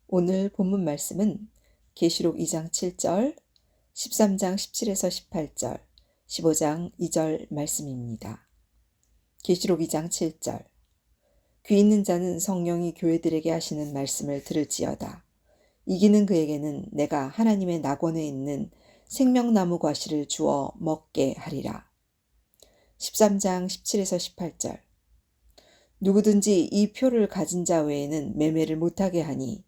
오늘 본문 말씀은 계시록 2장 7절, 13장 17에서 18절, 15장 2절 말씀입니다. 계시록 2장 7절. 귀 있는 자는 성령이 교회들에게 하시는 말씀을 들을지어다. 이기는 그에게는 내가 하나님의 낙원에 있는 생명나무 과실을 주어 먹게 하리라. 13장 17에서 18절. 누구든지 이 표를 가진 자 외에는 매매를 못하게 하니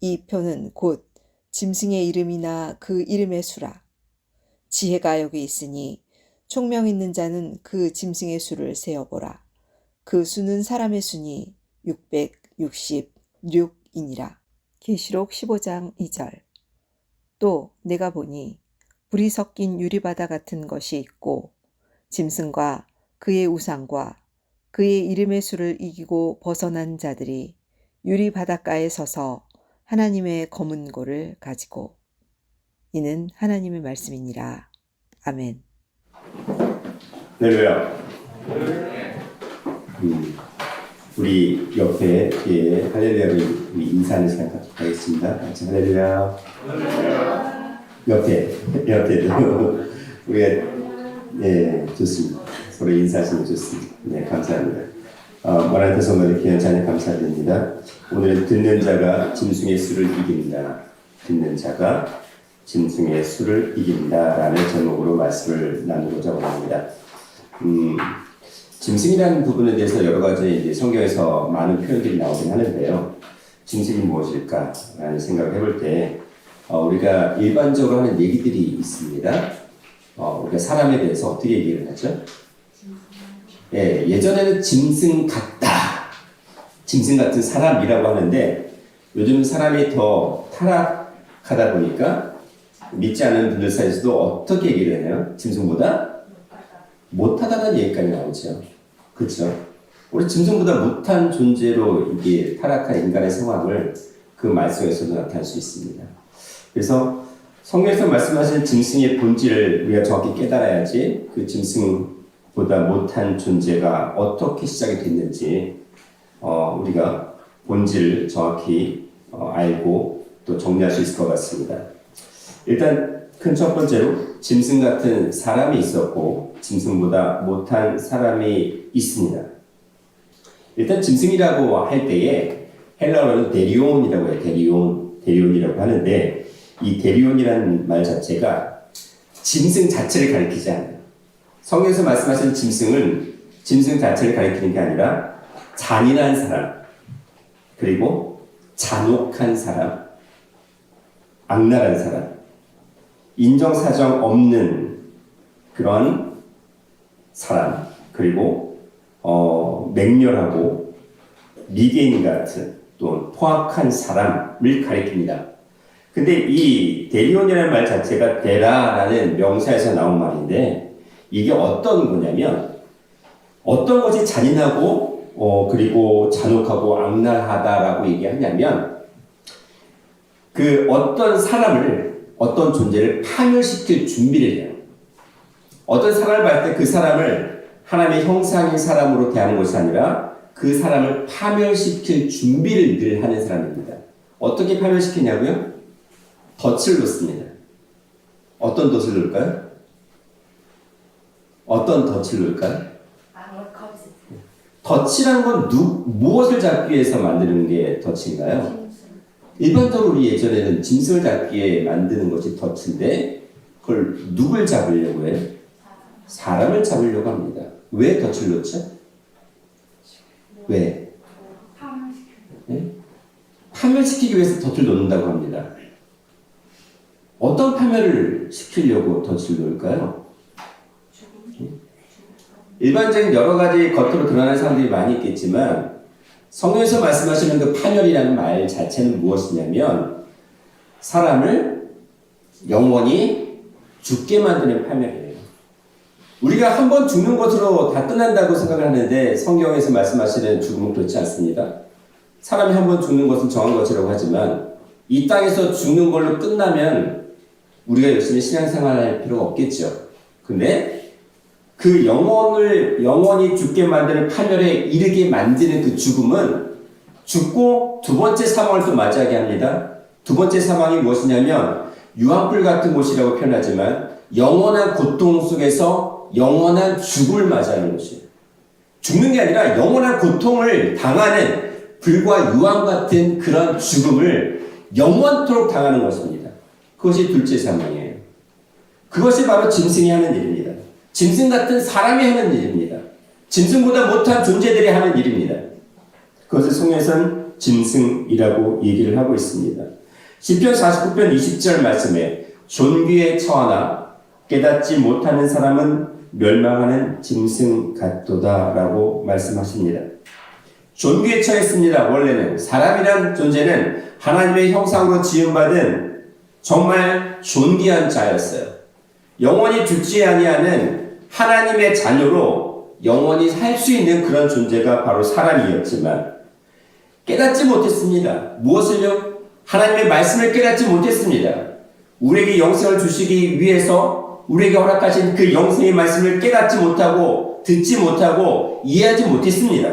이 표는 곧 짐승의 이름이나 그 이름의 수라. 지혜가 여기 있으니 총명 있는 자는 그 짐승의 수를 세어보라. 그 수는 사람의 수니 666이니라. 계시록 15장 2절. 또 내가 보니 불이 섞인 유리바다 같은 것이 있고 짐승과 그의 우상과 그의 이름의 수를 이기고 벗어난 자들이 유리 바닷가에 서서 하나님의 검은 고를 가지고. 이는 하나님의 말씀이니라. 아멘. 할렐루야. 우리 옆에 뒤에 할렐루야를 우리 인사하는 시간 갖도록 하겠습니다. 같이 할렐루야. 옆에도 우리가 좋습니다. 서로 인사하시면 좋습니다. 네, 감사합니다. 모란테 성도님 귀한 찬양 감사드립니다. 오늘은 듣는 자가 짐승의 수를 이긴다. 듣는 자가 짐승의 수를 이긴다 라는 제목으로 말씀을 나누고자 원합니다. 짐승이라는 부분에 대해서 여러 가지 이제 성경에서 많은 표현들이 나오긴 하는데요. 짐승이 무엇일까 라는 생각을 해볼 때 우리가 일반적으로 하는 얘기들이 있습니다. 우리가 사람에 대해서 어떻게 얘기를 하죠? 예전에는 짐승 같다, 짐승 같은 사람이라고 하는데 요즘 사람이 더 타락하다 보니까 믿지 않는 분들 사이에서도 어떻게 얘기를 해요? 짐승보다 못하다는 얘기까지 나오죠. 그렇죠? 우리 짐승보다 못한 존재로 이게 타락한 인간의 상황을 그 말씀에서도 나타날 수 있습니다. 그래서 성경에서 말씀하신 짐승의 본질을 우리가 정확히 깨달아야지 그 짐승보다 못한 존재가 어떻게 시작이 됐는지 우리가 본질을 정확히 알고 또 정리할 수 있을 것 같습니다. 일단 큰 첫 번째로 짐승 같은 사람이 있었고 짐승보다 못한 사람이 있습니다. 일단 짐승이라고 할 때에 헬라어로는 데리온이라고 해요. 데리온이라고 하는데 이 데리온이라는 말 자체가 짐승 자체를 가리키지 않아요. 성경에서 말씀하신 짐승은 짐승 자체를 가리키는 게 아니라 잔인한 사람, 그리고 잔혹한 사람, 악랄한 사람, 인정사정 없는 그런 사람, 그리고 맹렬하고 미개인 같은 또 포악한 사람을 가리킵니다. 근데 이 데리온이라는 말 자체가 데라라는 명사에서 나온 말인데 이게 어떤 거냐면 어떤 것이 잔인하고 그리고 잔혹하고 악랄하다라고 얘기하냐면 그 어떤 사람을 어떤 존재를 파멸시킬 준비를 해요. 어떤 사람을 봤을 때 그 사람을 하나님의 형상인 사람으로 대하는 것이 아니라 그 사람을 파멸시킬 준비를 늘 하는 사람입니다. 어떻게 파멸시키냐고요? 덫을 놓습니다. 어떤 덫을 놓을까요? 어떤 덫을 놓을까요? 덫이란 건 무엇을 잡기 위해서 만드는 게 덫인가요? 일반적으로 우리 예전에는 짐승을 잡기 위해 만드는 것이 덫인데 그걸 누굴 잡으려고 해요? 사람을 잡으려고 합니다. 왜 덫을 놓죠? 왜? 파멸시키기 위해서 덫을 놓는다고 합니다. 어떤 파멸을 시키려고 덫을 놓을까요? 일반적인 여러 가지 겉으로 드러나는 사람들이 많이 있겠지만 성경에서 말씀하시는 그 파멸이라는 말 자체는 무엇이냐면 사람을 영원히 죽게 만드는 파멸이에요. 우리가 한 번 죽는 것으로 다 끝난다고 생각을 하는데 성경에서 말씀하시는 죽음은 그렇지 않습니다. 사람이 한 번 죽는 것은 정한 것이라고 하지만 이 땅에서 죽는 걸로 끝나면 우리가 열심히 신앙생활할 필요가 없겠죠. 근데 그 영혼을 영원히 죽게 만드는 파멸에 이르게 만드는 그 죽음은 죽고 두 번째 사망을 또 맞이하게 합니다. 두 번째 사망이 무엇이냐면 유황불 같은 곳이라고 표현하지만 영원한 고통 속에서 영원한 죽음을 맞이하는 것이에요. 죽는 게 아니라 영원한 고통을 당하는 불과 유황 같은 그런 죽음을 영원토록 당하는 것입니다. 그것이 둘째 사망이에요. 그것이 바로 짐승이 하는 일입니다. 짐승 같은 사람이 하는 일입니다. 짐승보다 못한 존재들이 하는 일입니다. 그것을 성경에서는 짐승이라고 얘기를 하고 있습니다. 시편 49편 20절 말씀에 존귀에 처하나 깨닫지 못하는 사람은 멸망하는 짐승 같도다라고 말씀하십니다. 존귀에 처했습니다. 원래는 사람이란 존재는 하나님의 형상으로 지음받은 정말 존귀한 자였어요. 영원히 죽지 아니하는 하나님의 자녀로 영원히 살 수 있는 그런 존재가 바로 사람이었지만 깨닫지 못했습니다. 무엇을요? 하나님의 말씀을 깨닫지 못했습니다. 우리에게 영생을 주시기 위해서 우리에게 허락하신 그 영생의 말씀을 깨닫지 못하고 듣지 못하고 이해하지 못했습니다.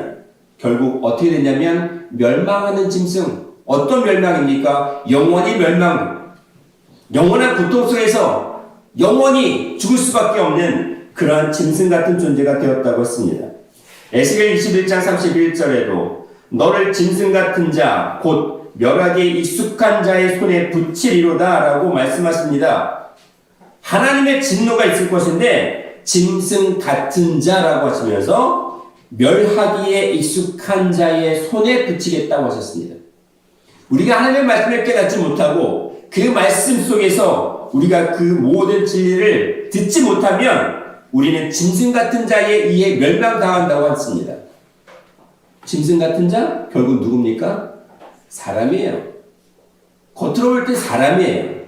결국 어떻게 됐냐면 멸망하는 짐승. 어떤 멸망입니까? 영원히 멸망. 영원한 고통 속에서 영원히 죽을 수밖에 없는 그러한 짐승 같은 존재가 되었다고 했습니다. 에스겔 21장 31절에도 너를 짐승 같은 자, 곧 멸하기에 익숙한 자의 손에 붙이리로다 라고 말씀하십니다. 하나님의 진노가 있을 것인데 짐승 같은 자라고 하시면서 멸하기에 익숙한 자의 손에 붙이겠다고 하셨습니다. 우리가 하나님의 말씀을 깨닫지 못하고 그 말씀 속에서 우리가 그 모든 진리를 듣지 못하면 우리는 짐승 같은 자에 의해 멸망당한다고 했습니다. 짐승 같은 자? 결국 누굽니까? 사람이에요. 겉으로 볼 때 사람이에요.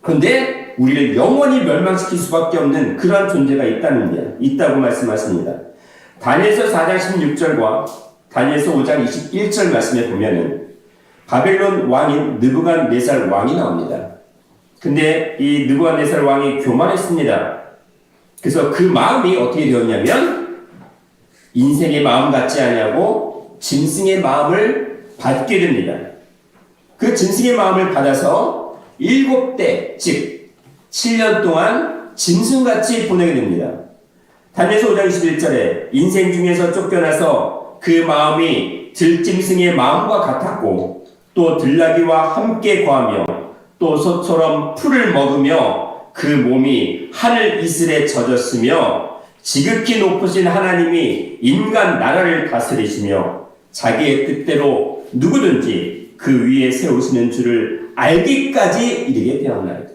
그런데 우리를 영원히 멸망시킬 수밖에 없는 그러한 존재가 있다고 말씀하십니다. 다니엘서 4장 16절과 다니엘서 5장 21절 말씀에 보면은 바벨론 왕인 느부갓네살 왕이 나옵니다. 근데 이 느부갓네살 왕이 교만했습니다. 그래서 그 마음이 어떻게 되었냐면 인생의 마음 같지 않냐고 짐승의 마음을 받게 됩니다. 그 짐승의 마음을 받아서 7대, 즉 7년 동안 짐승같이 보내게 됩니다. 다니엘서 5장 21절에 인생 중에서 쫓겨나서 그 마음이 들짐승의 마음과 같았고 또 들나귀와 함께 거하며 또 소처럼 풀을 먹으며 그 몸이 하늘 이슬에 젖었으며 지극히 높으신 하나님이 인간 나라를 다스리시며 자기의 뜻대로 누구든지 그 위에 세우시는 줄을 알기까지 이르게 되었나이다.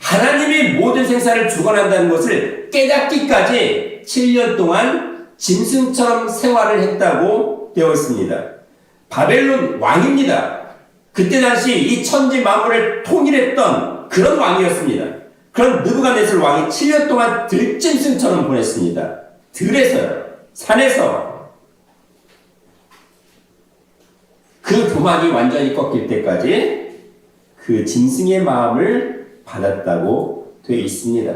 하나님이 모든 생사를 주관한다는 것을 깨닫기까지 7년 동안 짐승처럼 생활을 했다고 되어 있습니다. 바벨론 왕입니다. 그때 당시 이 천지 만물을 통일했던 그런 왕이었습니다. 그런 느부갓네살 왕이 7년 동안 들짐승처럼 보냈습니다. 들에서요. 산에서. 그 교만이 완전히 꺾일 때까지 그 짐승의 마음을 받았다고 되어 있습니다.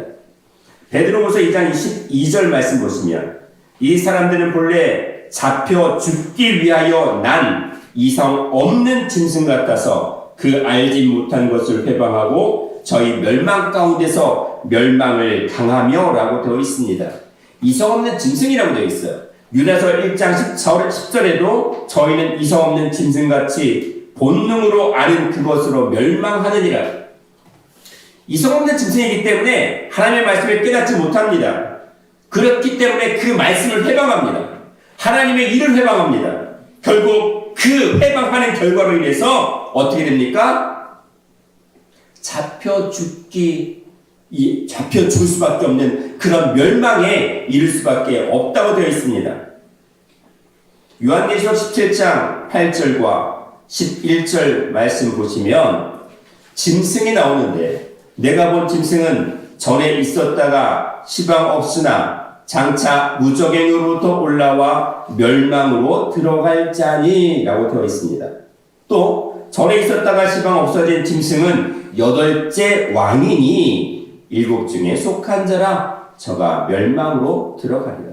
베드로후서 2장 22절 말씀 보시면 이 사람들은 본래 잡혀 죽기 위하여 난 이성 없는 짐승 같아서 그 알지 못한 것을 회방하고 저희 멸망 가운데서 멸망을 당하며 라고 되어 있습니다. 이성 없는 짐승이라고 되어 있어요. 유다서 1장 10절에도 저희는 이성 없는 짐승같이 본능으로 아는 그것으로 멸망하느니라. 이성 없는 짐승이기 때문에 하나님의 말씀을 깨닫지 못합니다. 그렇기 때문에 그 말씀을 회방합니다. 하나님의 일을 회방합니다. 결국 그 회방하는 결과로 인해서 어떻게 됩니까? 잡혀 죽을 수밖에 없는 그런 멸망에 이를 수밖에 없다고 되어 있습니다. 요한계시록 17장 8절과 11절 말씀 보시면 짐승이 나오는데 내가 본 짐승은 전에 있었다가 시방 없으나 장차 무적행으로부터 올라와 멸망으로 들어갈 자니 라고 되어 있습니다. 또 전에 있었다가 시방 없어진 짐승은 8째 왕이니 7 중에 속한 자라 저가 멸망으로 들어가리라.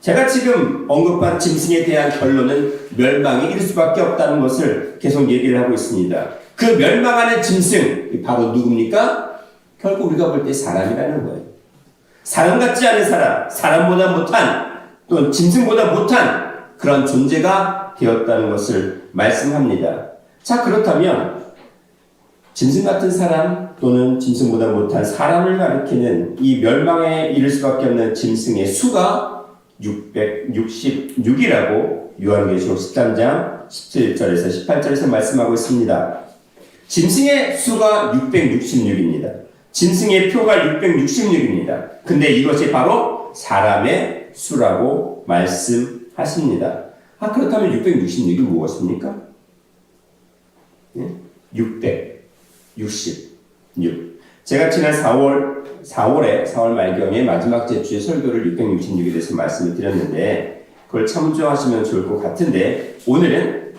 제가 지금 언급한 짐승에 대한 결론은 멸망에 이를 수밖에 없다는 것을 계속 얘기를 하고 있습니다. 그 멸망하는 짐승, 바로 누굽니까? 결국 우리가 볼 때 사람이라는 거예요. 사람 같지 않은 사람, 사람보다 못한, 또 짐승보다 못한 그런 존재가 되었다는 것을 말씀합니다. 자, 그렇다면 짐승 같은 사람 또는 짐승보다 못한 사람을 가리키는 이 멸망에 이를 수밖에 없는 짐승의 수가 666이라고 요한계시록 13장 17절에서 18절에서 말씀하고 있습니다. 짐승의 수가 666입니다. 짐승의 표가 666입니다. 근데 이것이 바로 사람의 수라고 말씀하십니다. 그렇다면 666이 무엇입니까? 666. 제가 지난 4월 말경에 마지막 제주의 설교를 666에 대해서 말씀을 드렸는데 그걸 참조하시면 좋을 것 같은데 오늘은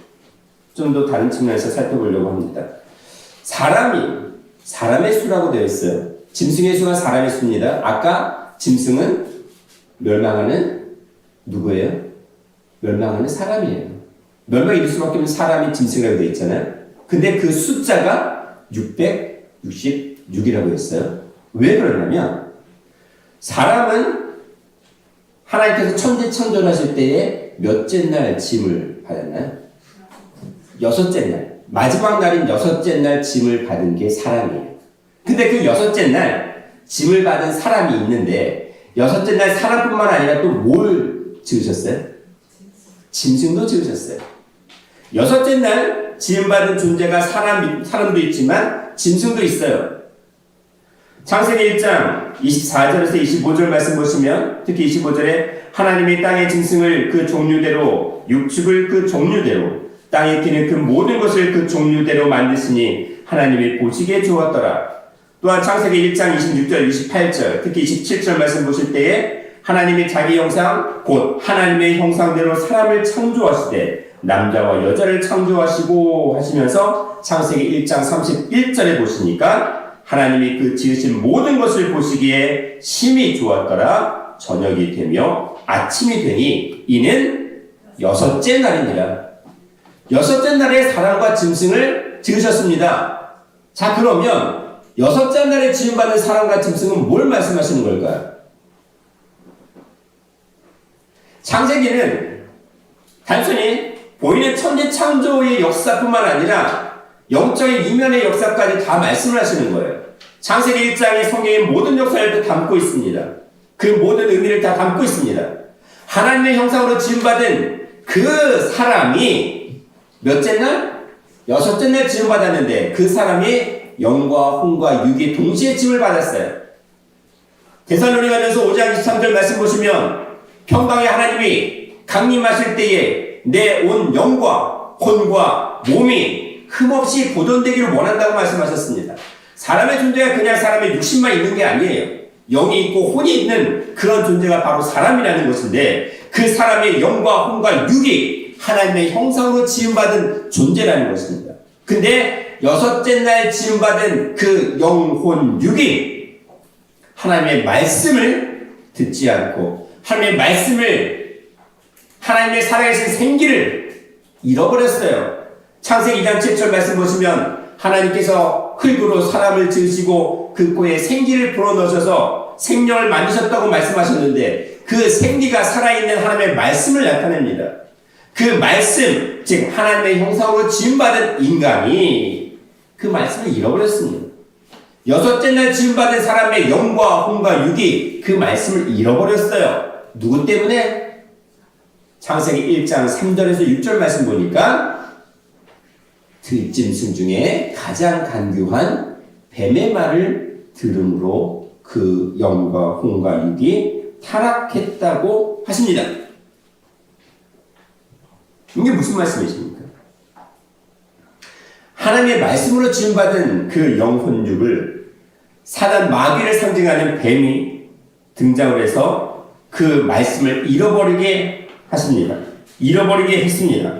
좀 더 다른 측면에서 살펴보려고 합니다. 사람의 수라고 되어 있어요. 짐승의 수가 사람의 수입니다. 아까 짐승은 멸망하는 누구예요? 멸망하는 사람이에요. 멸망이 이룰 수밖에 없는 사람이 짐승이라고 되어 있잖아요. 근데 그 숫자가 666이라고 했어요. 왜 그러냐면 사람은 하나님께서 천지창조하실 때에 몇째 날 짐을 받았나요? 6째 날. 마지막 날인 6째 날 짐을 받은 게 사람이에요. 근데 그 6째 날 짐을 받은 사람이 있는데 6째 날 사람뿐만 아니라 또 뭘 지으셨어요? 짐승도 지으셨어요. 6째 날 지음받은 존재가 사람도 있지만 짐승도 있어요. 창세기 1장 24절에서 25절 말씀 보시면 특히 25절에 하나님이 땅의 짐승을 그 종류대로 육축을 그 종류대로 땅에 기는 그 모든 것을 그 종류대로 만드시니 하나님이 보시기에 좋았더라. 또한 창세기 1장 26절 28절 특히 27절 말씀 보실 때에 하나님이 자기 형상 곧 하나님의 형상대로 사람을 창조하시되 남자와 여자를 창조하시고 하시면서 창세기 1장 31절에 보시니까 하나님이 그 지으신 모든 것을 보시기에 심히 좋았더라. 저녁이 되며 아침이 되니 이는 6째 날이니라. 6째 날에 사람과 짐승을 지으셨습니다. 자, 그러면 6째 날에 지음받은 사람과 짐승은 뭘 말씀하시는 걸까요? 창세기는 단순히 보이는 천지 창조의 역사뿐만 아니라 영적인 이면의 역사까지 다 말씀을 하시는 거예요. 창세기 1장에 성경의 모든 역사를 다 담고 있습니다. 그 모든 의미를 다 담고 있습니다. 하나님의 형상으로 지음받은 그 사람이 몇째 날? 6째 날 지음받았는데 그 사람이 영과 혼과 육이 동시에 짐을 받았어요. 데살로니가전서 5장 23절 말씀 보시면 평강의 하나님이 강림하실 때에 내 온 영과 혼과 몸이 흠없이 보존되기를 원한다고 말씀하셨습니다. 사람의 존재가 그냥 사람의 육신만 있는 게 아니에요. 영이 있고 혼이 있는 그런 존재가 바로 사람이라는 것인데 그 사람의 영과 혼과 육이 하나님의 형상으로 지음받은 존재라는 것입니다. 근데 6째 날 지음받은 그 영혼 육이 하나님의 말씀을 듣지 않고 하나님의 살아계신 생기를 잃어버렸어요. 창세기 2장 7절 말씀 보시면 하나님께서 흙으로 사람을 지으시고 그 코에 생기를 불어넣으셔서 생명을 만드셨다고 말씀하셨는데 그 생기가 살아있는 하나님의 말씀을 나타냅니다. 그 말씀, 즉 하나님의 형상으로 지음받은 인간이 그 말씀을 잃어버렸습니다. 6째 날 지음받은 사람의 영과 혼과 육이 그 말씀을 잃어버렸어요. 누구 때문에? 창세기 1장 3절에서 6절 말씀 보니까 들짐승 중에 가장 간교한 뱀의 말을 들음으로 그 영과 혼과 육이 타락했다고 하십니다. 이게 무슨 말씀이십니까? 하나님의 말씀으로 지음받은 그 영혼육을 사단 마귀를 상징하는 뱀이 등장을 해서 그 말씀을 잃어버리게 하십니다. 잃어버리게 했습니다.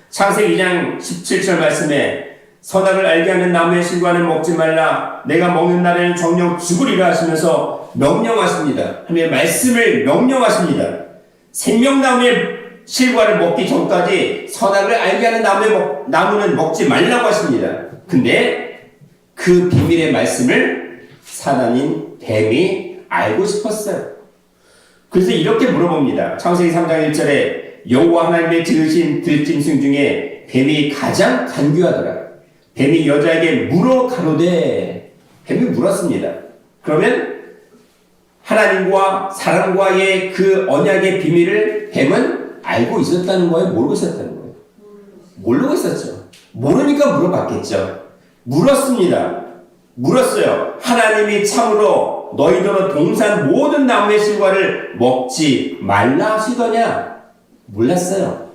창세기 2장 17절 말씀에 선악을 알게 하는 나무의 실과는 먹지 말라. 내가 먹는 날에는 정령 죽으리라 하시면서 명령하십니다. 하나님의 말씀을 명령하십니다. 생명나무의 실과를 먹기 전까지 선악을 알게 하는 나무는 먹지 말라고 하십니다. 근데 그 비밀의 말씀을 사단인 뱀이 알고 싶었어요. 그래서 이렇게 물어봅니다. 창세기 3장 1절에 여호와 하나님의 지으신 들짐승 중에 뱀이 가장 간교하더라. 뱀이 여자에게 물어 가로되, 뱀이 물었습니다. 그러면 하나님과 사람과의 그 언약의 비밀을 뱀은 알고 있었다는 거예요? 모르고 있었다는 거예요? 모르고 있었죠. 모르니까 물어봤겠죠. 물었습니다. 물었어요. 하나님이 참으로 너희들은 동산 모든 나무의 실과를 먹지 말라 하시더냐? 몰랐어요.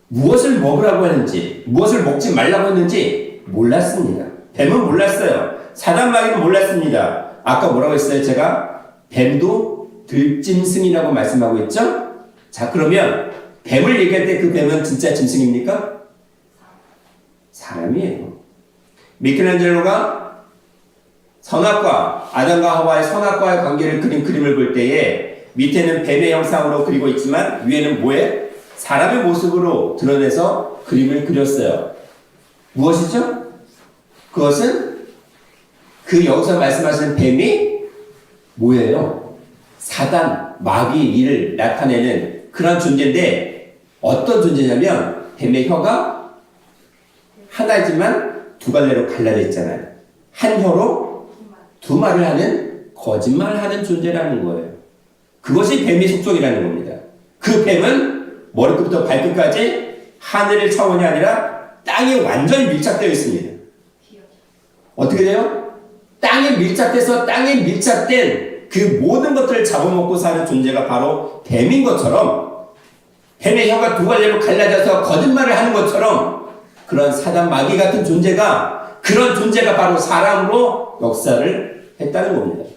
무엇을 먹으라고 했는지, 무엇을 먹지 말라고 했는지 몰랐습니다. 뱀은 몰랐어요. 사단마귀는 몰랐습니다. 아까 뭐라고 했어요? 제가 뱀도 들짐승이라고 말씀하고 있죠? 자, 그러면 뱀을 얘기할 때 그 뱀은 진짜 짐승입니까? 사람이에요. 미켈란젤로가 선악과, 아담과 하와의 선악과의 관계를 그린 그림을 볼 때에 밑에는 뱀의 형상으로 그리고 있지만 위에는 뭐에? 사람의 모습으로 드러내서 그림을 그렸어요. 무엇이죠? 그것은 그 여기서 말씀하시는 뱀이 뭐예요? 사단, 마귀를 나타내는 그런 존재인데 어떤 존재냐면 뱀의 혀가 하나지만 두 갈래로 갈라져 있잖아요. 한 혀로 두 말을 하는 거짓말하는 존재라는 거예요. 그것이 뱀의 속성이라는 겁니다. 그 뱀은 머리끝부터 발끝까지 하늘의 차원이 아니라 땅에 완전히 밀착되어 있습니다. 어떻게 돼요? 땅에 밀착돼서 땅에 밀착된 그 모든 것들을 잡아먹고 사는 존재가 바로 뱀인 것처럼, 뱀의 혀가 두 갈래로 갈라져서 거짓말을 하는 것처럼 그런 사단 마귀 같은 존재가, 그런 존재가 바로 사람으로 역사를 했다는 겁니다.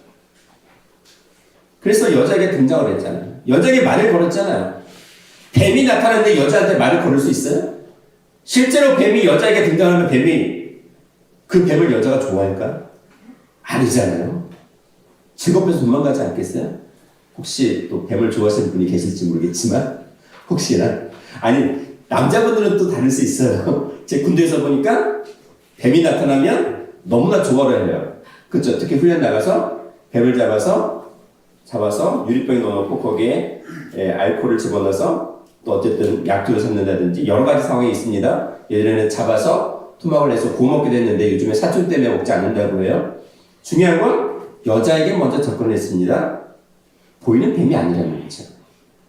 그래서 여자에게 등장을 했잖아요. 여자에게 말을 걸었잖아요. 뱀이 나타났는데 여자한테 말을 걸을 수 있어요? 실제로 뱀이 여자에게 등장하면 뱀이 그 뱀을 여자가 좋아할까? 아니잖아요. 즐겁해서 도망가지 않겠어요? 혹시 또 뱀을 좋아하시는 분이 계실지 모르겠지만 혹시나, 아니 남자분들은 또 다를 수 있어요. 제 군대에서 보니까 뱀이 나타나면 너무나 좋아를 해요. 그렇죠? 특히 훈련 나가서 뱀을 잡아서 유리병에 넣어놓고 거기에 알코올을 집어넣어서 또 어쨌든 약투를 섞는다든지 여러 가지 상황이 있습니다. 예전에는 잡아서 투막을 해서 구워 먹기도 했는데 요즘에 사촌 때문에 먹지 않는다고 해요. 중요한 건 여자에게 먼저 접근했습니다. 보이는 뱀이 아니라는 거죠.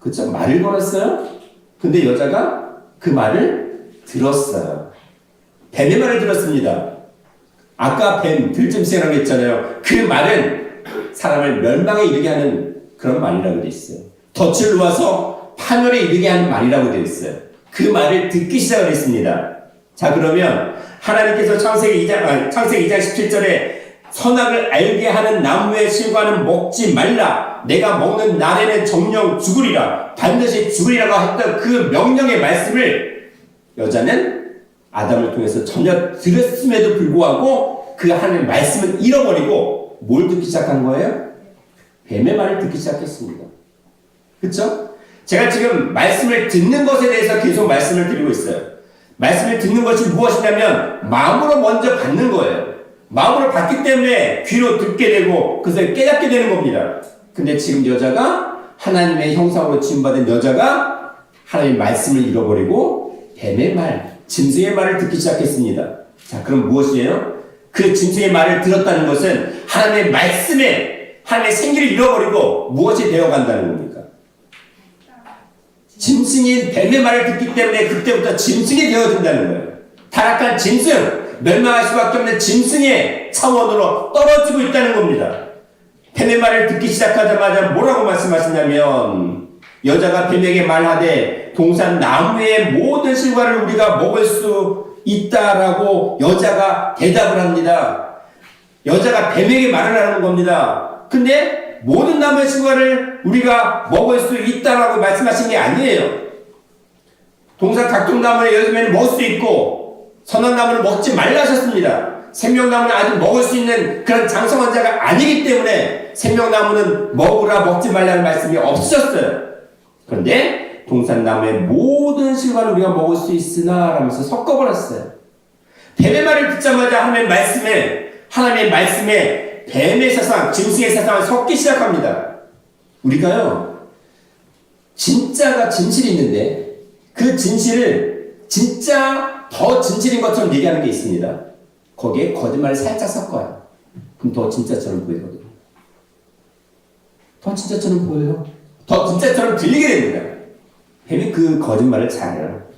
그렇죠? 말을 걸었어요. 근데 여자가 그 말을 들었어요. 뱀의 말을 들었습니다. 아까 뱀, 들짐승이라고 했잖아요. 그 말은 사람을 멸망에 이르게 하는 그런 말이라고 되어 있어요. 덫을 놓아서 파멸에 이르게 하는 말이라고 되어 있어요. 그 말을 듣기 시작을 했습니다. 자, 그러면 하나님께서 창세기 2장 17절에 선악을 알게 하는 나무의 실과는 먹지 말라. 내가 먹는 날에는 정령 죽으리라. 반드시 죽으리라고 했던 그 명령의 말씀을 여자는 아담을 통해서 전혀 들었음에도 불구하고 그 하나님의 말씀을 잃어버리고 뭘 듣기 시작한 거예요? 뱀의 말을 듣기 시작했습니다. 그렇죠? 제가 지금 말씀을 듣는 것에 대해서 계속 말씀을 드리고 있어요. 말씀을 듣는 것이 무엇이냐면 마음으로 먼저 받는 거예요. 마음으로 받기 때문에 귀로 듣게 되고 그것을 깨닫게 되는 겁니다. 근데 지금 여자가 하나님의 형상으로 지음받은 여자가 하나님의 말씀을 잃어버리고 뱀의 말, 짐승의 말을 듣기 시작했습니다. 자, 그럼 무엇이에요? 그 짐승의 말을 들었다는 것은 하나님의 말씀에 하나님의 생기를 잃어버리고 무엇이 되어간다는 겁니까? 짐승인 뱀의 말을 듣기 때문에 그때부터 짐승이 되어진다는 거예요. 타락한 짐승, 멸망할 수밖에 없는 짐승의 차원으로 떨어지고 있다는 겁니다. 뱀의 말을 듣기 시작하자마자 뭐라고 말씀하시냐면 여자가 뱀에게 말하되 동산 나무의 모든 실과를 우리가 먹을 수 있다라고 여자가 대답을 합니다. 여자가 뱀에게 말을 하는 겁니다. 근데 모든 나무의 실과를 우리가 먹을 수 있다라고 말씀하신 게 아니에요. 동산 각종 나무의 열매를 먹을 수 있고 선한 나무를 먹지 말라 하셨습니다. 생명나무는 아직 먹을 수 있는 그런 장성한 자가 아니기 때문에 생명나무는 먹으라 먹지 말라는 말씀이 없으셨어요. 그런데 동산나무의 모든 실과를 우리가 먹을 수 있으나 라면서 섞어버렸어요. 뱀의 말을 듣자마자 하나님의 말씀에 뱀의 세상, 짐승의 세상을 섞기 시작합니다. 우리가요, 진짜가 진실이 있는데 그 진실을 진짜 더 진실인 것처럼 얘기하는 게 있습니다. 거기에 거짓말을 살짝 섞어요. 그럼 더 진짜처럼 보이거든요. 더 진짜처럼 보여요. 더 진짜처럼 들리게 됩니다. 뱀이 그 거짓말을 잘해요.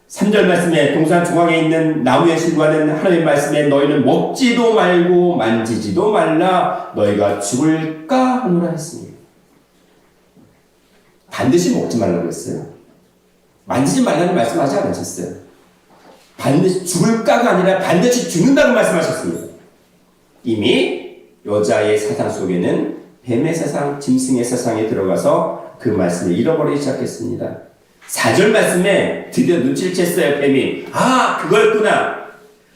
3절 말씀에 동산 중앙에 있는 나무의 실과는 하나님의 말씀에 너희는 먹지도 말고 만지지도 말라 너희가 죽을까 하노라 했습니다. 반드시 먹지 말라고 했어요. 만지지 말라는 말씀하지 않으셨어요. 반드시 죽을까가 아니라 반드시 죽는다고 말씀하셨습니다. 이미 여자의 사상 속에는 뱀의 사상, 짐승의 사상에 들어가서 그 말씀을 잃어버리기 시작했습니다. 4절 말씀에 드디어 눈치를 챘어요. 뱀이 그거였구나.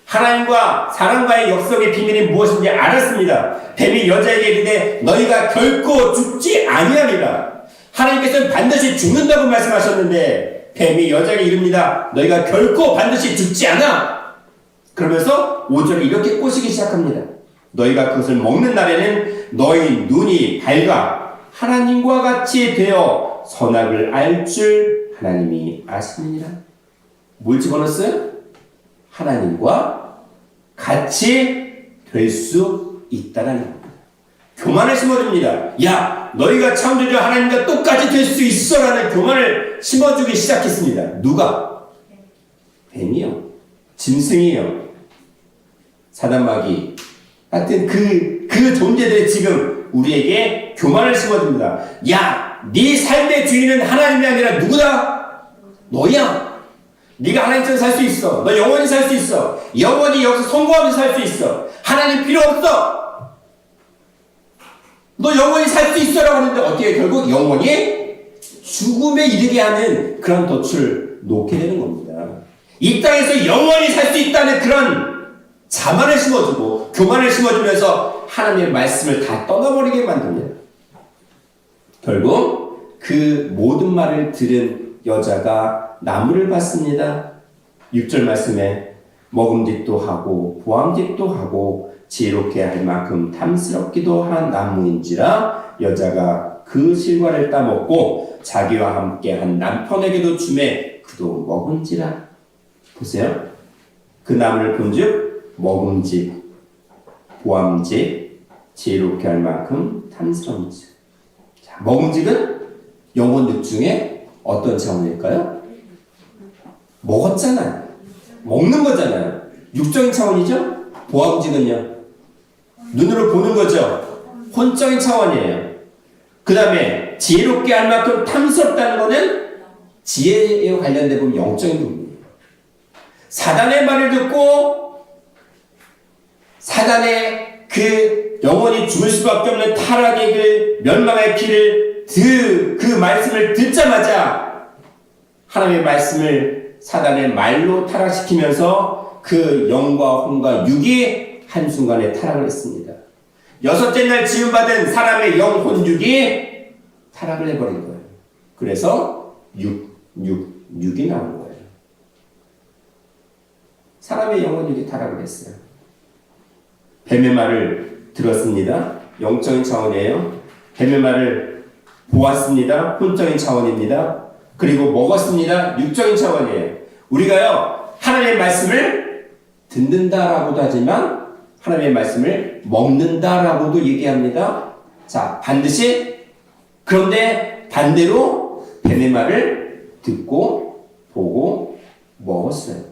하나님과 사람과의 역성의 비밀이 무엇인지 알았습니다. 뱀이 여자에게 이르되 너희가 결코 죽지 아니하리라. 하나님께서는 반드시 죽는다고 말씀하셨는데 뱀이 여자에게 이릅니다. 너희가 결코 반드시 죽지 않아. 그러면서 5절에 이렇게 꼬시기 시작합니다. 너희가 그것을 먹는 날에는 너희 눈이 밝아 하나님과 같이 되어 선악을 알 줄 하나님이 아시느니라. 뭘 집어넣었어요? 하나님과 같이 될 수 있다는 겁니다. 교만을 심어줍니다. 야, 너희가 창조주 하나님과 똑같이 될 수 있어라는 교만을 심어주기 시작했습니다. 누가? 뱀이요. 짐승이요. 사단마귀. 하여튼 그 존재들이 지금 우리에게 교만을 심어줍니다. 야, 네 삶의 주인은 하나님이 아니라 누구다? 너야. 네가 하나님처럼 살 수 있어. 너 영원히 살 수 있어. 영원히 여기서 성공하면서 살 수 있어. 하나님 필요 없어. 너 영원히 살 수 있어라고 하는데 어떻게 결국 영원히 죽음에 이르게 하는 그런 덫을 놓게 되는 겁니다. 이 땅에서 영원히 살 수 있다는 그런 자만을 심어주고 교만을 심어주면서 하나님의 말씀을 다 떠나버리게 만듭니다. 결국 그 모든 말을 들은 여자가 나무를 봤습니다. 6절 말씀에 먹음직도 하고 보암직도 하고 지혜롭게 할 만큼 탐스럽기도 한 나무인지라 여자가 그 실과를 따먹고 자기와 함께 한 남편에게도 주매 그도 먹은지라. 보세요. 그 나무를 본즉 먹음직, 보암직, 지혜롭게 할 만큼 탐스러운지. 자, 먹음직은 영혼 육 중에 어떤 차원일까요? 먹었잖아요. 먹는 거잖아요. 육적인 차원이죠? 보암직은요? 눈으로 보는 거죠? 혼적인 차원이에요. 그 다음에 지혜롭게 할 만큼 탐스럽다는 거는 지혜에 관련된 부분, 영적인 부분이에요. 사단의 말을 듣고 사단의 그 영원히 죽을 수밖에 없는 타락의 길, 멸망의 길을 그 말씀을 듣자마자 하나님의 말씀을 사단의 말로 타락시키면서 그 영과 혼과 육이 한순간에 타락을 했습니다. 6째 날 지음받은 사람의 영, 혼, 육이 타락을 해버린 거예요. 그래서 6이 나온 거예요. 사람의 영혼, 육이 타락을 했어요. 뱀의 말을 들었습니다. 영적인 차원이에요. 뱀의 말을 보았습니다. 혼적인 차원입니다. 그리고 먹었습니다. 육적인 차원이에요. 우리가요, 하나님의 말씀을 듣는다라고도 하지만 하나님의 말씀을 먹는다라고도 얘기합니다. 자, 반드시. 그런데 반대로 뱀의 말을 듣고 보고 먹었어요.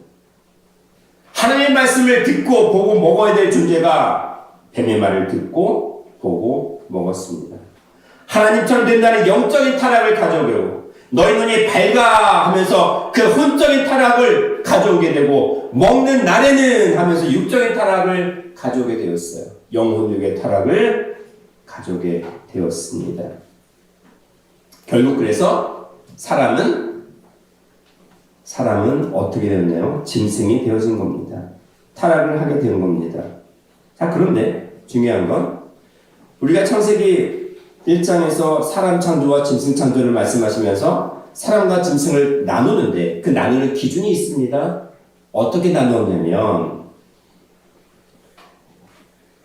하나님의 말씀을 듣고 보고 먹어야 될 존재가 뱀의 말을 듣고 보고 먹었습니다. 하나님처럼 된다는 영적인 타락을 가져오고 너희 눈이 밝아 하면서 그 혼적인 타락을 가져오게 되고 먹는 날에는 하면서 육적인 타락을 가져오게 되었어요. 영혼육의 타락을 가져오게 되었습니다. 결국 그래서 사람은 어떻게 되었나요? 짐승이 되어진 겁니다. 타락을 하게 되는 겁니다. 자, 그런데 중요한 건 우리가 창세기 1장에서 사람 창조와 짐승 창조를 말씀하시면서 사람과 짐승을 나누는데 그 나누는 기준이 있습니다. 어떻게 나누었냐면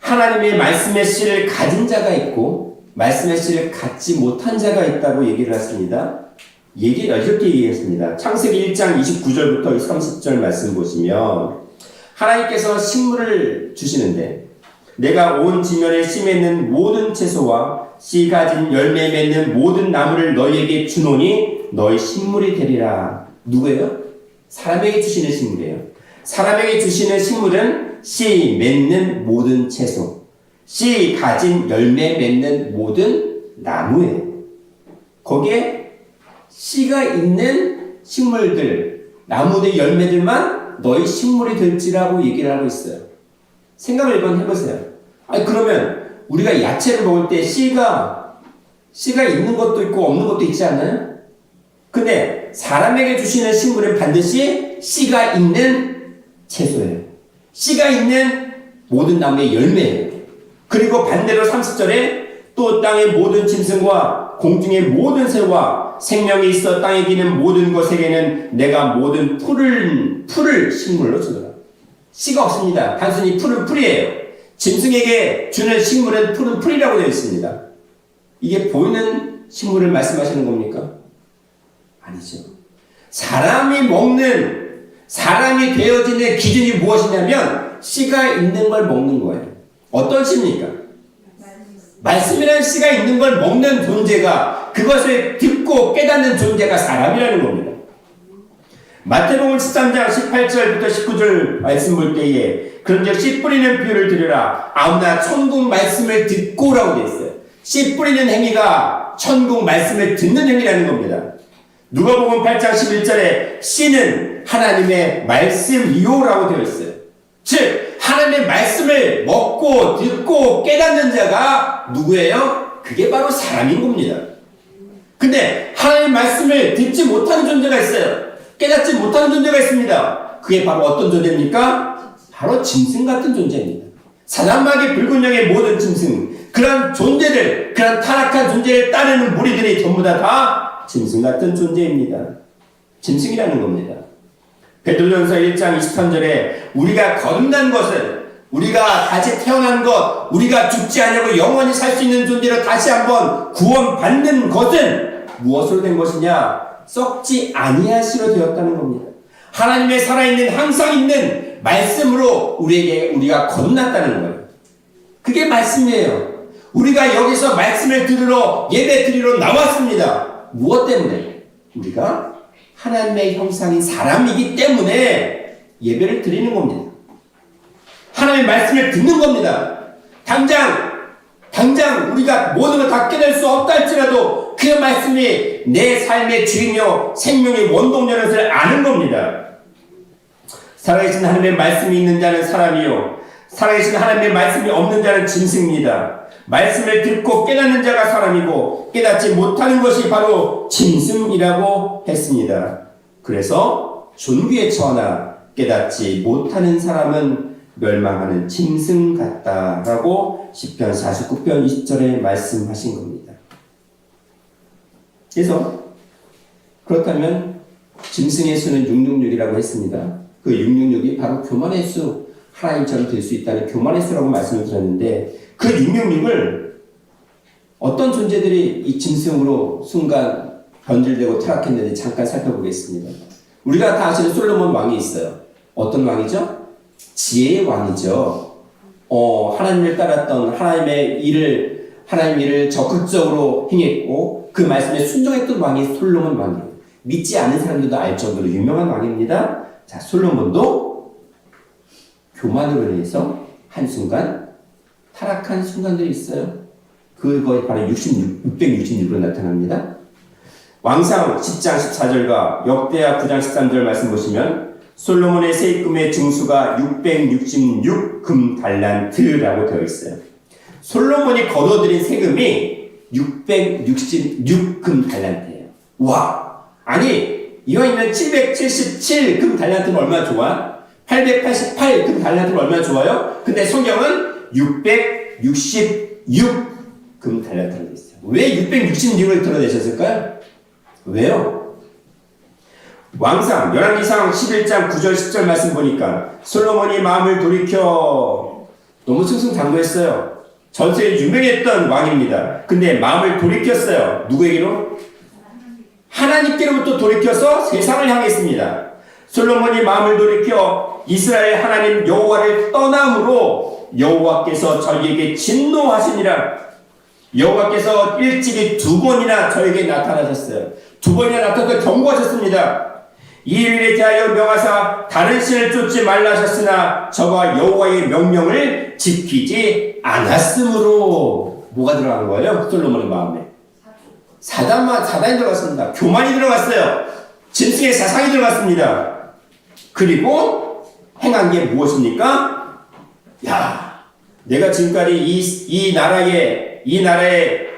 하나님의 말씀의 씨를 가진 자가 있고 말씀의 씨를 갖지 못한 자가 있다고 얘기를 했습니다. 이렇게 얘기했습니다. 창세기 1장 29절부터 30절 말씀 보시면 하나님께서 식물을 주시는데 내가 온 지면에 씨 맺는 모든 채소와 씨 가진 열매 맺는 모든 나무를 너희에게 주노니 너희 식물이 되리라. 누구예요? 사람에게 주시는 식물이에요. 사람에게 주시는 식물은 씨 맺는 모든 채소, 씨 가진 열매 맺는 모든 나무예요. 거기에 씨가 있는 식물들, 나무들, 열매들만 너희 식물이 될지라고 얘기를 하고 있어요. 생각을 한번 해보세요. 아니, 그러면 우리가 야채를 먹을 때 씨가 있는 것도 있고 없는 것도 있지 않나요? 근데 사람에게 주시는 식물은 반드시 씨가 있는 채소예요. 씨가 있는 모든 나무의 열매예요. 그리고 반대로 30절에 또 땅의 모든 짐승과 공중의 모든 새와 생명이 있어 땅에 기는 모든 것에게는 내가 모든 풀을 식물로 주노라. 씨가 없습니다. 단순히 풀은 풀이에요. 짐승에게 주는 식물은 풀은 풀이라고 되어 있습니다. 이게 보이는 식물을 말씀하시는 겁니까? 아니죠. 사람이 되어지는 기준이 무엇이냐면 씨가 있는 걸 먹는 거예요. 어떤 씨입니까? 말씀이라는 씨가 있는 걸 먹는 존재가, 그것을 듣고 깨닫는 존재가 사람이라는 겁니다. 마태복음 13장 18절부터 19절 말씀 볼 때에 그런즉 씨 뿌리는 비유를 들으라. 아무나 천국 말씀을 듣고라고 되어 있어요. 씨 뿌리는 행위가 천국 말씀을 듣는 행위라는 겁니다. 누가복음 8장 11절에 씨는 하나님의 말씀이요라고 되어 있어요. 즉 하나님의 말씀을 먹고 듣고 깨닫는 자가 누구예요? 그게 바로 사람인 겁니다. 근데 하나님의 말씀을 듣지 못하는 존재가 있어요. 깨닫지 못하는 존재가 있습니다. 그게 바로 어떤 존재입니까? 바로 짐승 같은 존재입니다. 사단마귀 붉은 영의 모든 짐승, 그런 존재들, 그런 타락한 존재를 따르는 무리들이 전부 다 짐승 같은 존재입니다. 짐승이라는 겁니다. 베드로전서 1장 23절에 우리가 거듭난 것은, 우리가 다시 태어난 것, 우리가 죽지 않냐고 영원히 살 수 있는 존재로 다시 한번 구원받는 것은 무엇으로 된 것이냐? 썩지 아니하시로 되었다는 겁니다. 하나님의 살아있는 항상 있는 말씀으로 우리가 거듭났다는 거예요. 그게 말씀이에요. 우리가 여기서 말씀을 들으러 예배 드리러 나왔습니다. 무엇 때문에? 우리가 하나님의 형상인 사람이기 때문에 예배를 드리는 겁니다. 하나님의 말씀을 듣는 겁니다. 당장 우리가 모든 걸 다 깨달을 수 없다 할지라도 그 말씀이 내 삶의 주이며 생명의 원동력인 것을 아는 겁니다. 살아계신 하나님의 말씀이 있는 자는 사람이요 살아계신 하나님의 말씀이 없는 자는 짐승입니다. 말씀을 듣고 깨닫는 자가 사람이고 깨닫지 못하는 것이 바로 짐승이라고 했습니다. 그래서 존귀에 처하나 깨닫지 못하는 사람은 멸망하는 짐승 같다라고 시편 49편 20절에 말씀하신 겁니다. 그래서 그렇다면 짐승의 수는 666이라고 했습니다. 그 666이 바로 교만의 수, 하나님처럼 될 수 있다는 교만의 수라고 말씀을 드렸는데 그 666을 어떤 존재들이 이 짐승으로 순간 변질되고 타락했는지 잠깐 살펴보겠습니다. 우리가 다 아시는 솔로몬 왕이 있어요. 어떤 왕이죠? 지혜의 왕이죠. 하나님을 따랐던 하나님의 일을 적극적으로 행했고 그 말씀에 순종했던 왕이 솔로몬 왕이에요. 믿지 않는 사람들도 알 정도로 유명한 왕입니다. 자, 솔로몬도 교만으로 인해서 한순간 타락한 순간들이 있어요. 그거에 바로 666으로 나타납니다. 왕상 10장 14절과 역대하 9장 13절 말씀 보시면 솔로몬의 세금의 증수가 666금 달란트라고 되어 있어요. 솔로몬이 거둬들인 세금이 666금 달란트예요. 와! 아니, 이왕이면 777금 달란트는 얼마나 좋아? 888 금달란트가 얼마나 좋아요? 근데 성경은 666 금달란트로 돼 있어요. 왜 666을 드러내셨을까요? 왜요? 왕상 열왕기상 11장 9절 10절 말씀 보니까 솔로몬이 마음을 돌이켜 너무 승승장구했어요. 전세에 유명했던 왕입니다. 근데 마음을 돌이켰어요. 누구에게로? 하나님께로부터 돌이켜서 세상을 향했습니다. 솔로몬이 마음을 돌이켜 이스라엘 하나님 여호와를 떠남으로 여호와께서 저희에게 진노하시니라. 여호와께서 일찍이 2번이나 저에게 나타나셨어요. 2번이나 나타나서 경고하셨습니다. 이 일에 대하여 명하사 다른 신을 쫓지 말라 하셨으나 저가 여호와의 명령을 지키지 않았으므로 뭐가 들어간 거예요? 솔로몬의 마음에 사단이 들어갔습니다. 교만이 들어갔어요. 짐승의 사상이 들어갔습니다. 그리고 행한 게 무엇입니까? 야, 내가 지금까지 이 나라의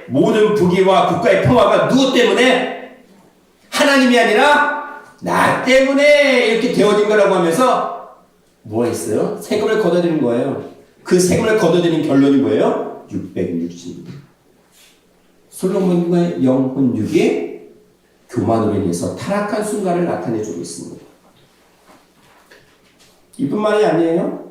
모든 부귀와 국가의 평화가 누구 때문에? 하나님이 아니라 나 때문에 이렇게 되어진 거라고 하면서 뭐 했어요? 세금을 걷어들인 거예요. 그 세금을 걷어들인 결론이 뭐예요? 660. 솔로몬의 영혼육이 교만으로 인해서 타락한 순간을 나타내주고 있습니다. 이뿐만이 아니에요.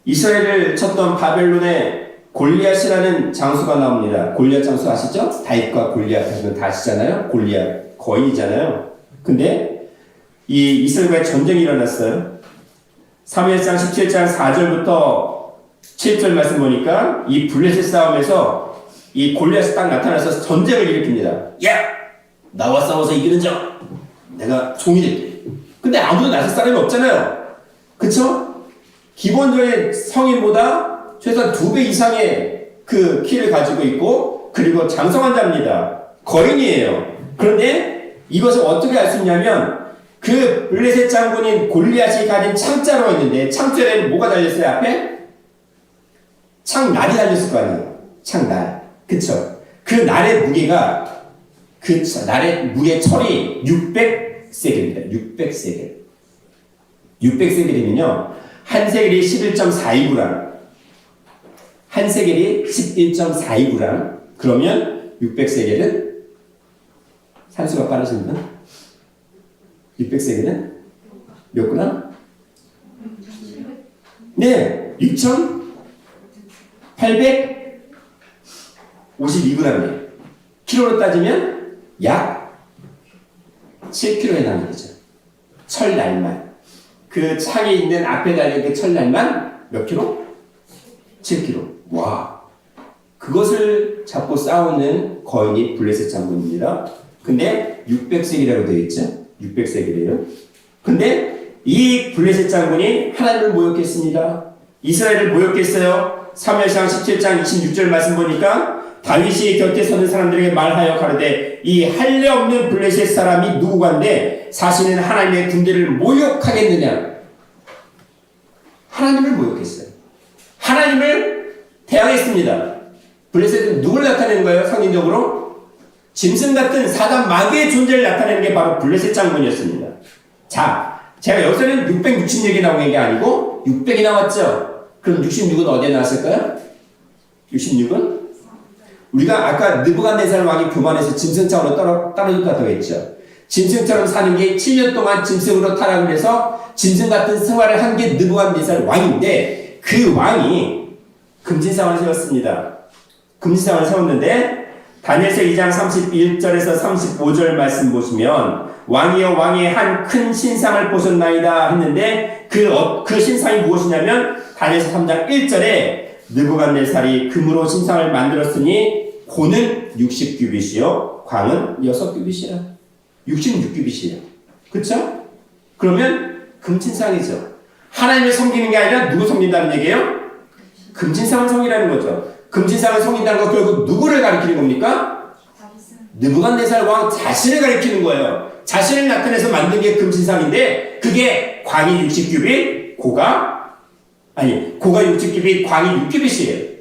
이스라엘을 쳤던 바벨론의 골리앗이라는 장수가 나옵니다. 골리앗 장수 아시죠? 다윗과 골리앗 하시면 다 아시잖아요. 골리앗 거인이잖아요. 근데 이 이스라엘과의 전쟁이 일어났어요. 사무엘상 17장 4절부터 7절 말씀 보니까 이 블레셋 싸움에서 이 골리앗이 딱 나타나서 전쟁을 일으킵니다. 야! 나와 싸워서 이기는 자 내가 종이 될게. 근데 아무도 나설 사람이 없잖아요. 그쵸? 기본적인 성인보다 최소한 2배 이상의 그 키를 가지고 있고 그리고 장성한 자입니다. 거인이에요. 그런데 이것을 어떻게 알 수 있냐면 그 블레셋 장군인 골리앗이 가진 창자로 있는데 창자에는 뭐가 달렸어요? 앞에? 창날이 달렸을 거 아니에요. 창날. 그쵸? 그 날의 무게가 그 날의 무게 철이 600세겔입니다. 600세겔. 600세겔이면요. 한 세겔이 11.42g. 한 세겔이 11.42g. 그러면 600세겔은 산수가 빠르십니다. 600세겔은 몇 그램? 네, 6,852g이에요. 키로로 따지면 약 7kg에 해당이 되죠. 철날만. 그 창에 있는 앞에 달린 그 철날만 몇 킬로? 7kg. 와. 그것을 잡고 싸우는 거인이 블레셋 장군입니다. 근데 600세겔이라고 되어 있죠. 600세겔이에요. 근데 이 블레셋 장군이 하나님을 모욕했습니다. 이스라엘을 모욕했어요. 사무엘상 17장 26절 말씀 보니까 다윗이 곁에 서는 사람들에게 말하여 가로되 이 할례 없는 블레셋 사람이 누구간데 사실은 하나님의 군대를 모욕하겠느냐. 하나님을 모욕했어요. 하나님을 대항했습니다. 블레셋은 누굴 나타내는 거예요? 상징적으로? 짐승 같은 사단 마귀의 존재를 나타내는 게 바로 블레셋 장군이었습니다. 자, 제가 여기서는 666이 나온 게 아니고 600이 나왔죠? 그럼 66은 어디에 나왔을까요? 66은? 우리가 아까 느부갓네살 왕이 교만해서 짐승처럼 떨어졌다고 했죠. 짐승처럼 사는 게 7년 동안 짐승으로 타락을 해서 짐승 같은 생활을 한 게 느부갓네살 왕인데 그 왕이 금진상을 세웠습니다. 금진상을 세웠는데 다니엘서 2장 31절에서 35절 말씀 보시면 왕이여 왕의 한 큰 신상을 보셨나이다 했는데 그 신상이 무엇이냐면 다니엘서 3장 1절에 느부갓네살이 금으로 신상을 만들었으니 고는 60규빗이요 광은 6규빗이라 66규빗이에요. 그쵸? 그러면 금신상이죠. 하나님을 섬기는 게 아니라 누구 섬긴다는 얘기예요? 금신상을 섬기라는 거죠. 금신상을 섬긴다는 건 결국 누구를 가리키는 겁니까? 느부갓네살 왕 자신을 가리키는 거예요. 자신을 나타내서 만든 게 금신상인데 그게 광이 60규빗, 고가 60규빗, 광이 6규빗이에요.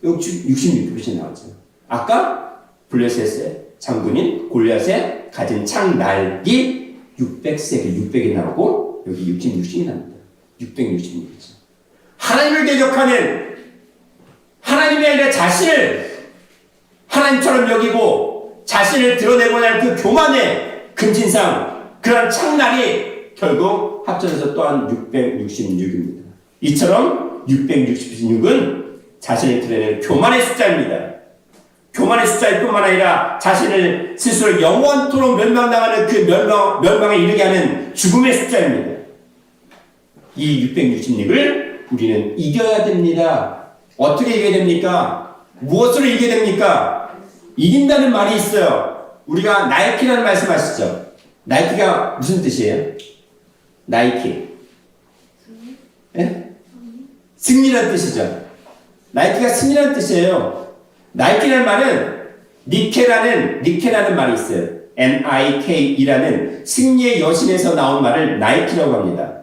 66규빗이 나오죠. 아까 블레셋의 장군인 골리앗의 가진 창날이 600세겔, 600이 나오고 여기 66이 납니다. 666이죠. 하나님을 대적하는, 하나님이 아니라 자신을 하나님처럼 여기고 자신을 드러내고자 하는 그 교만의 근친상, 그런 창날이 결국 합쳐져서 또한 666입니다. 이처럼 666은 자신을 드러내는 교만의 숫자입니다. 교만의 숫자일 뿐만 아니라 자신을 스스로 영원토록 멸망당하는 그 멸망에 이르게 하는 죽음의 숫자입니다. 이 666을 우리는 이겨야 됩니다. 어떻게 이겨야 됩니까? 무엇으로 이겨야 됩니까? 이긴다는 말이 있어요. 우리가 나이키라는 말씀 아시죠? 나이키가 무슨 뜻이에요? 나이키. 예? 승리라는 뜻이죠. 나이키가 승리라는 뜻이에요. 나이키라는 말은 니케라는 말이 있어요. Nike라는 승리의 여신에서 나온 말을 나이키라고 합니다.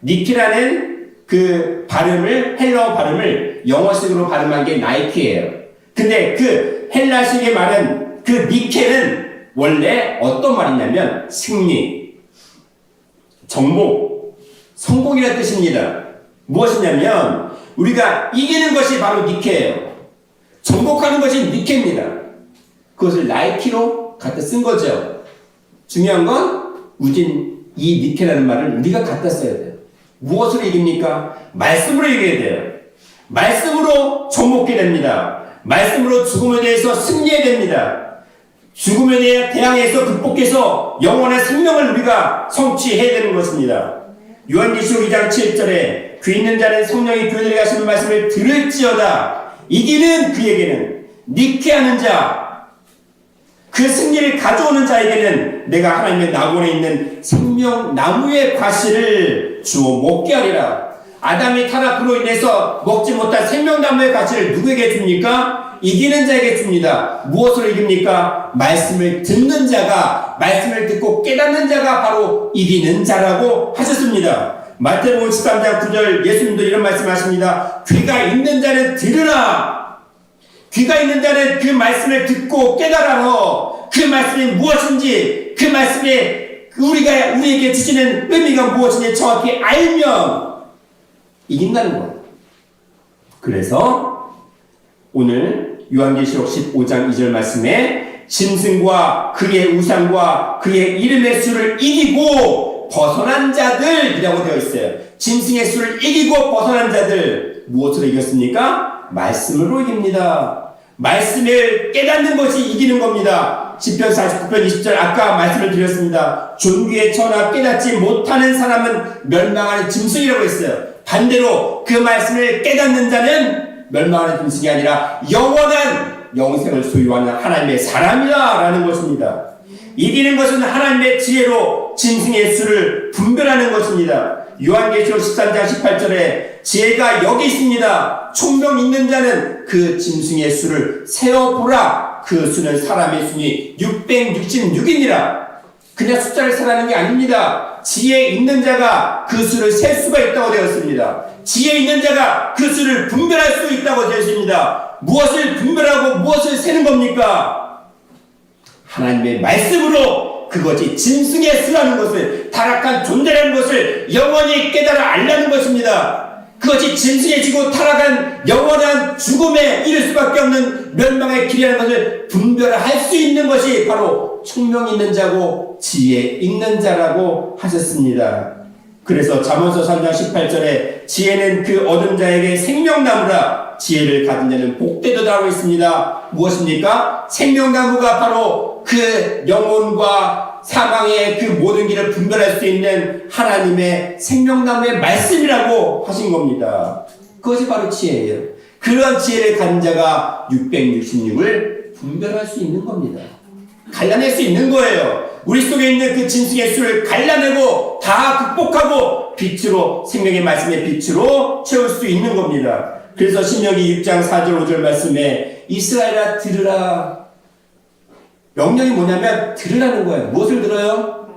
니케라는 그 발음을, 헬라어 발음을 영어식으로 발음한 게 나이키예요. 근데 그 헬라식의 말은, 그 니케는 원래 어떤 말이냐면 승리, 정복, 성공이라는 뜻입니다. 무엇이냐면 우리가 이기는 것이 바로 니케예요. 정복하는 것이 니케입니다. 그것을 나이키로 갖다 쓴 거죠. 중요한 건 이 니케라는 말을 우리가 갖다 써야 돼요. 무엇으로 이깁니까? 말씀으로 이겨야 돼요. 말씀으로 정복해야 됩니다. 말씀으로 죽음에 대해서 승리해야 됩니다. 죽음에 대해 대항해서 극복해서 영원한 생명을 우리가 성취해야 되는 것입니다. 요한계시록 2장 7절에 귀 있는 자는 성령이 교회들에게 하시는 말씀을 들을지어다. 이기는 그에게는, 니케하는 자, 그 승리를 가져오는 자에게는 내가 하나님의 낙원에 있는 생명 나무의 과실을 주어 먹게 하리라. 아담이 타락으로 인해서 먹지 못한 생명나무의 가치를 누구에게 줍니까? 이기는 자에게 줍니다. 무엇으로 이깁니까? 말씀을 듣는 자가, 말씀을 듣고 깨닫는 자가 바로 이기는 자라고 하셨습니다. 마태복음 13장 9절 예수님도 이런 말씀하십니다. 귀가 있는 자는 들으라. 귀가 있는 자는 그 말씀을 듣고 깨달아라. 그 말씀이 무엇인지, 그 말씀이 우리에게 주시는 의미가 무엇인지 정확히 알면 이긴다는 거예요. 그래서 오늘 요한계시록 15장 2절 말씀에 짐승과 그의 우상과 그의 이름의 수를 이기고 벗어난 자들이라고 되어 있어요. 짐승의 수를 이기고 벗어난 자들, 무엇으로 이겼습니까? 말씀으로 이깁니다. 말씀을 깨닫는 것이 이기는 겁니다. 시편 49편 20절 아까 말씀을 드렸습니다. 존귀의 천하 깨닫지 못하는 사람은 멸망하는 짐승이라고 했어요. 반대로 그 말씀을 깨닫는 자는 멸망하는 짐승이 아니라 영원한 영생을 소유하는 하나님의 사람이다라는 것입니다. 이기는 것은 하나님의 지혜로 짐승의 수를 분별하는 것입니다. 요한계시록 13장 18절에 지혜가 여기 있습니다. 총명 있는 자는 그 짐승의 수를 세어보라. 그 수는 사람의 수니 666이니라. 그냥 숫자를 세라는 게 아닙니다. 지혜 있는 자가 그 수를 셀 수가 있다고 되었습니다. 지혜 있는 자가 그 수를 분별할 수 있다고 되었습니다. 무엇을 분별하고 무엇을 세는 겁니까? 하나님의 말씀으로 그것이 짐승의 수라는 것을, 타락한 존재라는 것을 영원히 깨달아 알라는 것입니다. 그것이 짐승의 지고 타락한 영원한 죽음에 이를 수밖에 없는 멸망의 길이라는 것을 분별할 수 있는 것이 바로 총명 있는 자고 지혜 있는 자라고 하셨습니다. 그래서 잠언서 3장 18절에 지혜는 그 얻은 자에게 생명나무라. 지혜를 가진 자는 복되도다라고 있습니다. 무엇입니까? 생명나무가 바로 그 영혼과 사망의 그 모든 길을 분별할 수 있는 하나님의 생명나무의 말씀이라고 하신 겁니다. 그것이 바로 지혜예요. 그런 지혜를 가진 자가 666을 분별할 수 있는 겁니다. 갈라낼 수 있는 거예요. 우리 속에 있는 그 짐승의 수를 갈라내고 다 극복하고 빛으로, 생명의 말씀의 빛으로 채울 수 있는 겁니다. 그래서 신명기 6장 4절 5절 말씀에 이스라엘아 들으라. 명령이 뭐냐면 들으라는 거예요. 무엇을 들어요?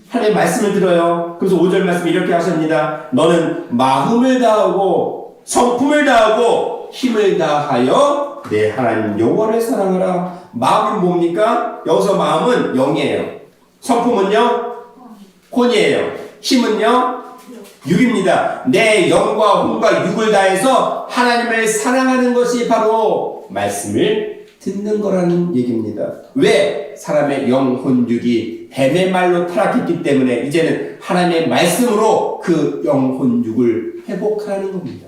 하나님의 말씀을 들어요. 그래서 5절 말씀에 이렇게 하십니다. 너는 마음을 다하고 성품을 다하고 힘을 다하여 내 하나님 여호와를 사랑하라. 마음이 뭡니까? 여기서 마음은 영이에요. 성품은요? 혼이에요. 힘은요? 육입니다. 내 영과 혼과 육을 다해서 하나님을 사랑하는 것이 바로 말씀을 듣는 거라는 얘기입니다. 왜? 사람의 영, 혼, 육이 뱀의 말로 타락했기 때문에 이제는 하나님의 말씀으로 그 영, 혼, 육을 회복하는 겁니다.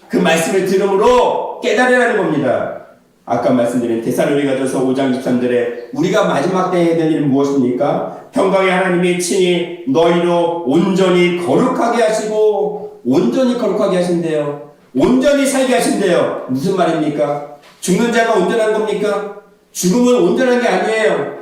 그 말씀을 들음으로 깨달으라는 겁니다. 아까 말씀드린 데살로니가전서 5장 23절에 우리가 마지막 때에 해야 될 일은 무엇입니까? 평강의 하나님이 친히 너희로 온전히 거룩하게 하시고 온전히 거룩하게 하신대요. 온전히 살게 하신대요. 무슨 말입니까? 죽는 자가 온전한 겁니까? 죽음은 온전한 게 아니에요.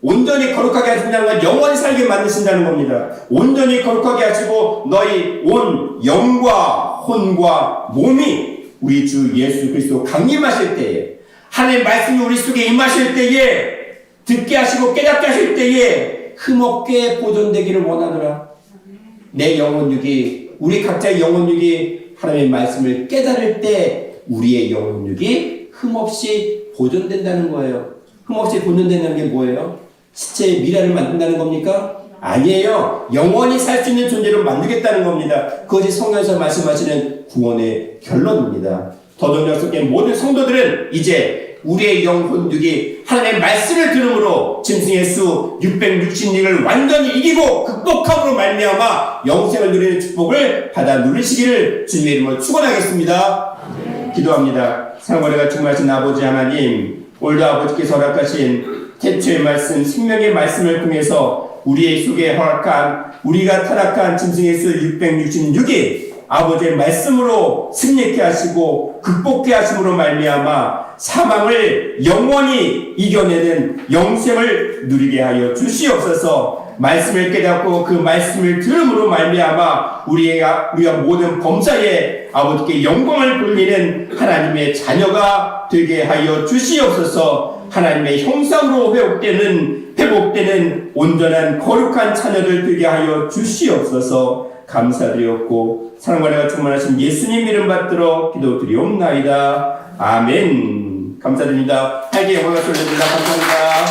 온전히 거룩하게 하신다는 건 영원히 살게 만드신다는 겁니다. 온전히 거룩하게 하시고 너희 온 영과 혼과 몸이 우리 주 예수 그리스도 강림하실 때에 하나님의 말씀이 우리 속에 임하실 때에 듣게 하시고 깨닫게 하실 때에 흠없게 보존되기를 원하노라. 내 영혼육이 우리 각자의 영혼육이 하나님의 말씀을 깨달을 때 우리의 영혼육이 흠없이 보존된다는 거예요. 흠없이 보존된다는 게 뭐예요? 시체의 미라를 만든다는 겁니까? 아니에요. 영원히 살 수 있는 존재로 만들겠다는 겁니다. 그것이 성경에서 말씀하시는 구원의 결론입니다. 더동역속의 모든 성도들은 이제 우리의 영혼육이 하나님의 말씀을 들음으로 짐승의 수 666을 완전히 이기고 극복함으로 말미암아 영생을 누리는 축복을 받아 누리시기를 주님의 이름으로 축원하겠습니다. 기도합니다. 사랑과 충만하신 아버지 하나님, 오늘도 아버지께서 허락하신 태초의 말씀, 생명의 말씀을 통해서 우리의 속에 허락한 우리가 타락한 짐승의 수 666이 아버지의 말씀으로 승리케 하시고 극복케 하심으로 말미암아 사망을 영원히 이겨내는 영생을 누리게 하여 주시옵소서. 말씀을 깨닫고 그 말씀을 들음으로 말미암아 우리가 모든 범사에 아버지께 영광을 돌리는 하나님의 자녀가 되게 하여 주시옵소서. 하나님의 형상으로 회복되는 온전한 거룩한 자녀들 되게 하여 주시옵소서. 감사드렸고 사랑과 내가 충만하신 예수님 이름 받들어 기도드리옵나이다. 아멘. 감사드립니다. 하나님께 영광을 돌려드립니다. 감사합니다.